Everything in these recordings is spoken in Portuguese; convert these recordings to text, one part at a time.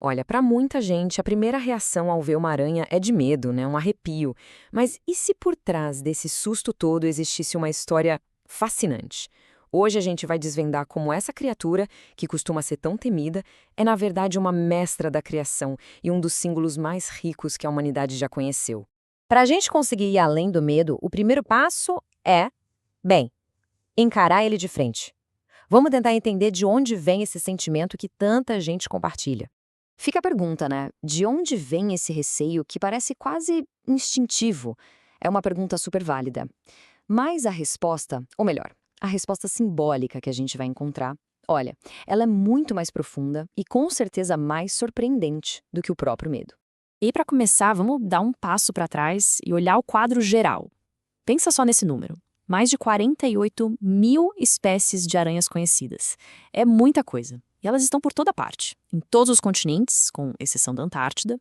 Olha, para muita gente, a primeira reação ao ver uma aranha é de medo, né? Um arrepio. Mas e se por trás desse susto todo existisse uma história fascinante? Hoje a gente vai desvendar como essa criatura, que costuma ser tão temida, é na verdade uma mestra da criação e um dos símbolos mais ricos que a humanidade já conheceu. Para a gente conseguir ir além do medo, o primeiro passo é, bem, encarar ele de frente. Vamos tentar entender de onde vem esse sentimento que tanta gente compartilha. Fica a pergunta, né? De onde vem esse receio que parece quase instintivo? É uma pergunta super válida. Mas a resposta, ou melhor, a resposta simbólica que a gente vai encontrar, olha, ela é muito mais profunda e com certeza mais surpreendente do que o próprio medo. E para começar, vamos dar um passo para trás e olhar o quadro geral. Pensa só nesse número. Mais de 48 mil espécies de aranhas conhecidas. É muita coisa. E elas estão por toda parte, em todos os continentes, com exceção da Antártida.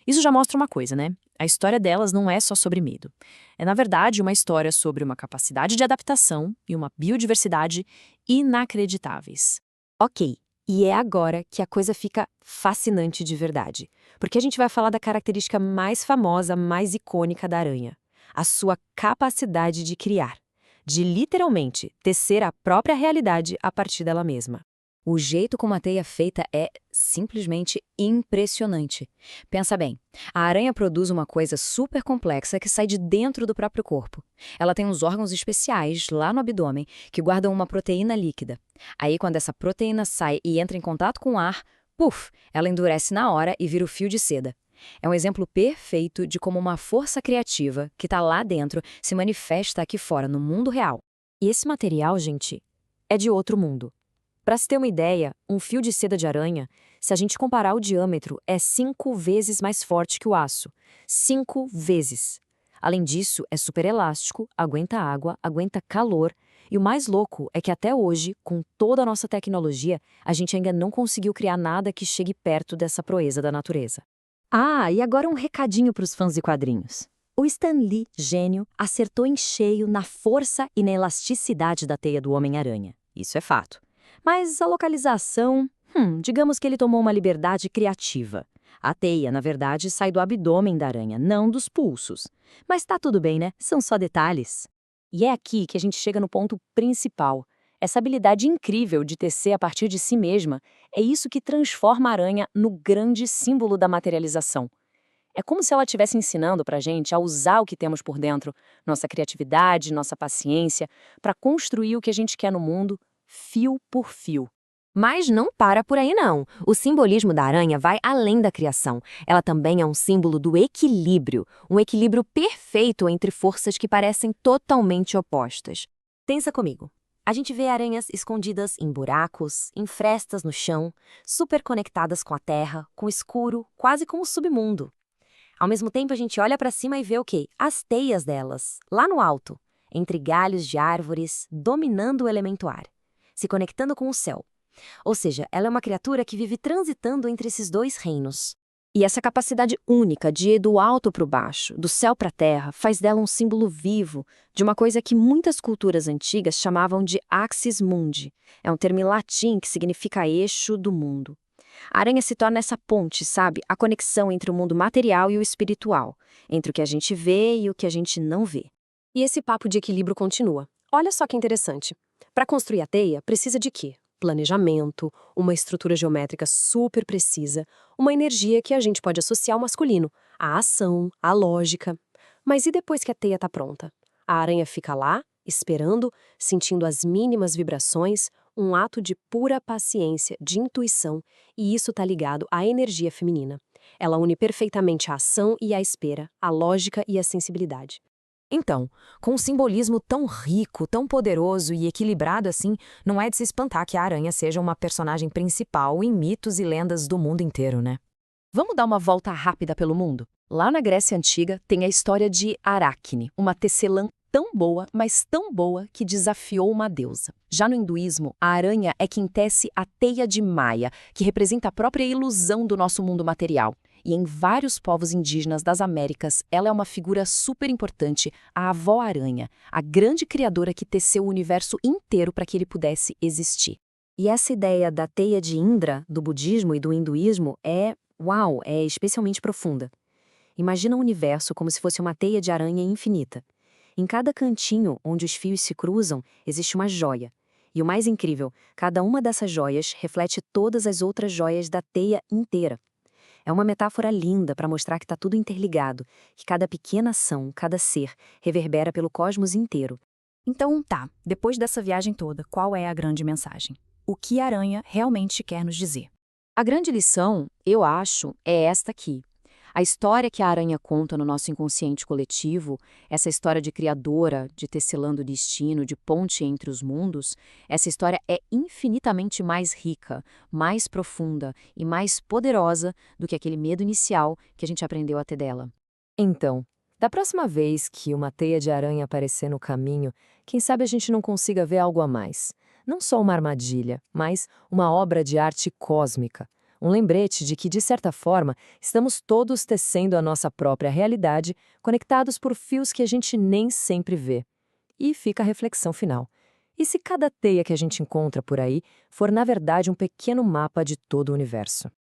Isso já mostra uma coisa, né? A história delas não é só sobre medo. É, na verdade, uma história sobre uma capacidade de adaptação e uma biodiversidade inacreditáveis. Ok, e é agora que a coisa fica fascinante de verdade. Porque a gente vai falar da característica mais famosa, mais icônica da aranha: a sua capacidade de criar, de literalmente tecer a própria realidade a partir dela mesma. O jeito como a teia é feita é simplesmente impressionante. Pensa bem, a aranha produz uma coisa super complexa que sai de dentro do próprio corpo. Ela tem uns órgãos especiais lá no abdômen que guardam uma proteína líquida. Aí, quando essa proteína sai e entra em contato com o ar, puf, ela endurece na hora e vira o fio de seda. É um exemplo perfeito de como uma força criativa que está lá dentro se manifesta aqui fora, no mundo real. E esse material, gente, é de outro mundo. Para se ter uma ideia, um fio de seda de aranha, se a gente comparar o diâmetro, é 5 vezes mais forte que o aço. 5 vezes. Além disso, é super elástico, aguenta água, aguenta calor. E o mais louco é que até hoje, com toda a nossa tecnologia, a gente ainda não conseguiu criar nada que chegue perto dessa proeza da natureza. Ah, e agora um recadinho para os fãs de quadrinhos. O Stan Lee, gênio, acertou em cheio na força e na elasticidade da teia do Homem-Aranha. Isso é fato. Mas a localização, digamos que ele tomou uma liberdade criativa. A teia, na verdade, sai do abdômen da aranha, não dos pulsos. Mas tá tudo bem, né? São só detalhes. E é aqui que a gente chega no ponto principal. Essa habilidade incrível de tecer a partir de si mesma é isso que transforma a aranha no grande símbolo da materialização. É como se ela estivesse ensinando pra gente a usar o que temos por dentro, nossa criatividade, nossa paciência, para construir o que a gente quer no mundo, fio por fio. Mas não para por aí, não. O simbolismo da aranha vai além da criação. Ela também é um símbolo do equilíbrio, um equilíbrio perfeito entre forças que parecem totalmente opostas. Pensa comigo. A gente vê aranhas escondidas em buracos, em frestas no chão, super conectadas com a terra, com o escuro, quase como o submundo. Ao mesmo tempo, a gente olha para cima e vê o quê? As teias delas, lá no alto, entre galhos de árvores, dominando o elemento ar, se conectando com o céu. Ou seja, ela é uma criatura que vive transitando entre esses dois reinos. E essa capacidade única de ir do alto para o baixo, do céu para a terra, faz dela um símbolo vivo de uma coisa que muitas culturas antigas chamavam de axis mundi. É um termo em latim que significa eixo do mundo. A aranha se torna essa ponte, sabe? A conexão entre o mundo material e o espiritual, entre o que a gente vê e o que a gente não vê. E esse papo de equilíbrio continua. Olha só que interessante. Para construir a teia, precisa de quê? Planejamento, uma estrutura geométrica super precisa, uma energia que a gente pode associar ao masculino, a ação, a lógica. Mas e depois que a teia está pronta? A aranha fica lá, esperando, sentindo as mínimas vibrações, um ato de pura paciência, de intuição, e isso está ligado à energia feminina. Ela une perfeitamente a ação e a espera, a lógica e a sensibilidade. Então, com um simbolismo tão rico, tão poderoso e equilibrado assim, não é de se espantar que a aranha seja uma personagem principal em mitos e lendas do mundo inteiro, né? Vamos dar uma volta rápida pelo mundo? Lá na Grécia Antiga tem a história de Aracne, uma tecelã tão boa, mas tão boa, que desafiou uma deusa. Já no hinduísmo, a aranha é quem tece a teia de Maia, que representa a própria ilusão do nosso mundo material. E em vários povos indígenas das Américas, ela é uma figura super importante, a avó-aranha, a grande criadora que teceu o universo inteiro para que ele pudesse existir. E essa ideia da teia de Indra, do budismo e do hinduísmo, é Uau, é especialmente profunda. Imagina o universo como se fosse uma teia de aranha infinita. Em cada cantinho onde os fios se cruzam, existe uma joia. E o mais incrível, cada uma dessas joias reflete todas as outras joias da teia inteira. É uma metáfora linda para mostrar que está tudo interligado, que cada pequena ação, cada ser, reverbera pelo cosmos inteiro. Então, tá, depois dessa viagem toda, qual é a grande mensagem? O que a aranha realmente quer nos dizer? A grande lição, eu acho, é esta aqui. A história que a aranha conta no nosso inconsciente coletivo, essa história de criadora, de tecelando o destino, de ponte entre os mundos, essa história é infinitamente mais rica, mais profunda e mais poderosa do que aquele medo inicial que a gente aprendeu a ter dela. Então, da próxima vez que uma teia de aranha aparecer no caminho, quem sabe a gente não consiga ver algo a mais. Não só uma armadilha, mas uma obra de arte cósmica. Um lembrete de que, de certa forma, estamos todos tecendo a nossa própria realidade, conectados por fios que a gente nem sempre vê. E fica a reflexão final. E se cada teia que a gente encontra por aí for, na verdade, um pequeno mapa de todo o universo?